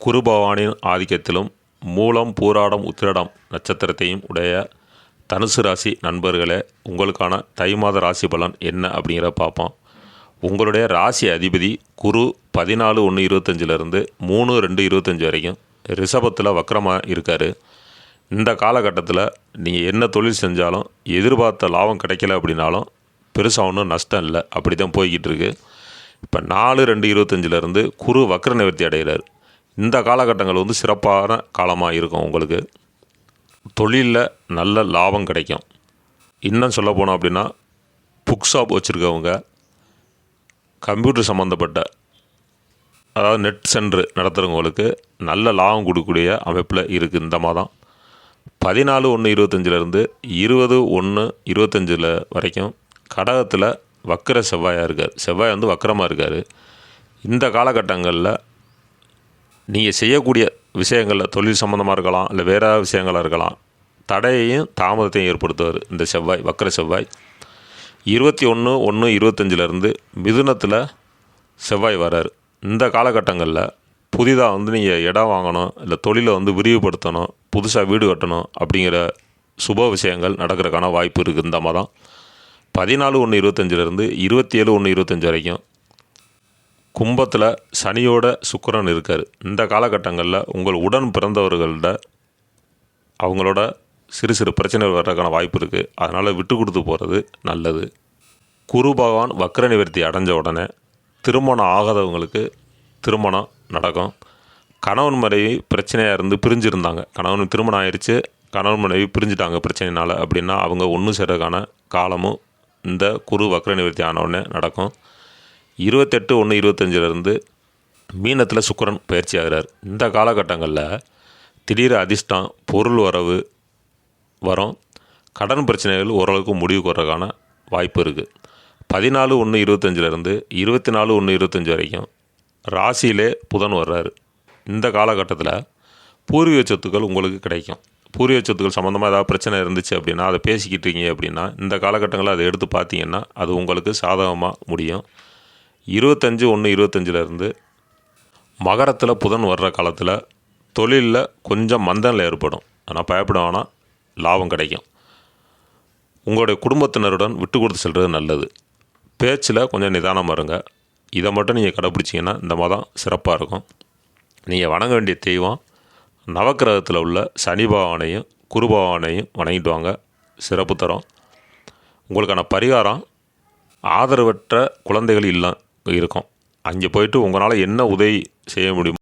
குரு பகவானின் ஆதிக்கத்திலும் மூலம் பூராடம் உத்திரடம் நட்சத்திரத்தையும் உடைய தனுசு ராசி நண்பர்களே, உங்களுக்கான தை மாத ராசி பலன் என்ன அப்படிங்கிறத பார்ப்போம். உங்களுடைய ராசி அதிபதி குரு 14/1/25 3/2/25 வரைக்கும் ரிஷபத்தில் வக்கரமாக இருக்கார். இந்த காலகட்டத்தில் நீங்கள் என்ன தொழில் செஞ்சாலும் எதிர்பார்த்த லாபம் கிடைக்கல அப்படின்னாலும் பெருசாக ஒன்றும் நஷ்டம் இல்லை, அப்படி தான் போய்கிட்டு இருக்கு. இப்போ 4/2/25 குரு வக்ர நிவர்த்தி அடைகிறார். இந்த காலகட்டங்கள் சிறப்பான காலமாக இருக்கும். உங்களுக்கு தொழிலில் நல்ல லாபம் கிடைக்கும். இன்னும் சொல்ல போனோம் அப்படின்னா புக் ஷாப் வச்சுருக்கவங்க, கம்ப்யூட்டர் சம்மந்தப்பட்ட அதாவது நெட் சென்டர் நடத்துகிறவங்களுக்கு நல்ல லாபம் கொடுக்கக்கூடிய அமைப்பில் இருக்குது. இந்த மாதம் 14/1/25 20/1/25 வரைக்கும் கடகத்தில் வக்கர செவ்வாயாக இருக்கார். செவ்வாய் வக்கரமாக இருக்கார். இந்த காலகட்டங்களில் நீங்கள் செய்யக்கூடிய விஷயங்களில் தொழில் சம்மந்தமாக இருக்கலாம், இல்லை வேறு விஷயங்களாக இருக்கலாம், தடையையும் தாமதத்தையும் ஏற்படுத்துவார் இந்த செவ்வாய், வக்கர செவ்வாய். 21/1/25 மிதுனத்தில் செவ்வாய் வரார். இந்த காலகட்டங்களில் புதிதாக நீங்கள் இடம் வாங்கணும், இல்லை தொழிலை விரிவுபடுத்தணும், புதுசாக வீடு கட்டணும் அப்படிங்கிற சுப விஷயங்கள் நடக்கிறதுக்கான வாய்ப்பு இருக்குது. இந்த மாதம் 14/1/25 27/1/25 வரைக்கும் கும்பத்தில் சனியோட சுக்கிரன் இருக்கார். இந்த காலகட்டங்களில் உங்கள் உடன் பிறந்தவர்கள்ட அவங்களோட சிறு சிறு பிரச்சனைகள் வர்றதுக்கான வாய்ப்பு இருக்குது. அதனால் விட்டு கொடுத்து போகிறது நல்லது. குரு பகவான் வக்ர நிவர்த்தி அடைஞ்ச உடனே திருமணம் ஆகாதவங்களுக்கு திருமணம் நடக்கும். கணவன் மனைவி பிரச்சனையாக இருந்து பிரிஞ்சுருந்தாங்க, கணவன் திருமணம் ஆயிடுச்சு, கணவன் மனைவி பிரிஞ்சுட்டாங்க பிரச்சனைனால அப்படின்னா அவங்க ஒன்று சேர்றதுக்கான காலமும் இந்த குரு வக்ர நிவர்த்தி ஆன உடனே நடக்கும். 28/1/25 மீனத்தில் சுக்கிரன் பயிற்சி ஆகிறார். இந்த காலகட்டங்களில் திடீர் அதிர்ஷ்டம், பொருள் வரவு வரும். கடன் பிரச்சனைகள் ஓரளவுக்கு முடிவுக்கு வர்றதுக்கான வாய்ப்பு இருக்குது. 14/1/25 24/1/25 வரைக்கும் ராசியிலே புதன் வர்றாரு. இந்த காலகட்டத்தில் பூர்வீக சொத்துக்கள் உங்களுக்கு கிடைக்கும். பூர்வீக சொத்துக்கள் சம்மந்தமாக ஏதாவது பிரச்சனை இருந்துச்சு அப்படின்னா, அதை பேசிக்கிட்டு இருக்கீங்க அப்படின்னா, இந்த காலகட்டங்களில் அதை எடுத்து பார்த்தீங்கன்னா அது உங்களுக்கு சாதகமாக முடியும். 25/1/25 மகரத்தில் புதன் வர்ற காலத்தில் தொழிலில் கொஞ்சம் மந்தநிலை ஏற்படும். ஆனால் பயப்பட வேணாம், லாபம் கிடைக்கும். உங்களுடைய குடும்பத்தினருடன் விட்டு கொடுத்து செல்வது நல்லது. பேச்சில் கொஞ்சம் நிதானமாக இருங்க. இதை மட்டும் நீங்கள் கடைப்பிடிச்சிங்கன்னா இந்த மாதம் சிறப்பாக இருக்கும். நீங்கள் வணங்க வேண்டிய தெய்வம் நவக்கிரகத்தில் உள்ள சனி பகவானையும் குரு பகவானையும் வணங்கிட்டு வாங்க, சிறப்பு தரும். உங்களுக்கான பரிகாரம், ஆதரவற்ற குழந்தைகள் இல்லம் இருக்கும். அங்கே போயிட்டு உங்களால் என்ன உதவி செய்ய முடியுமோ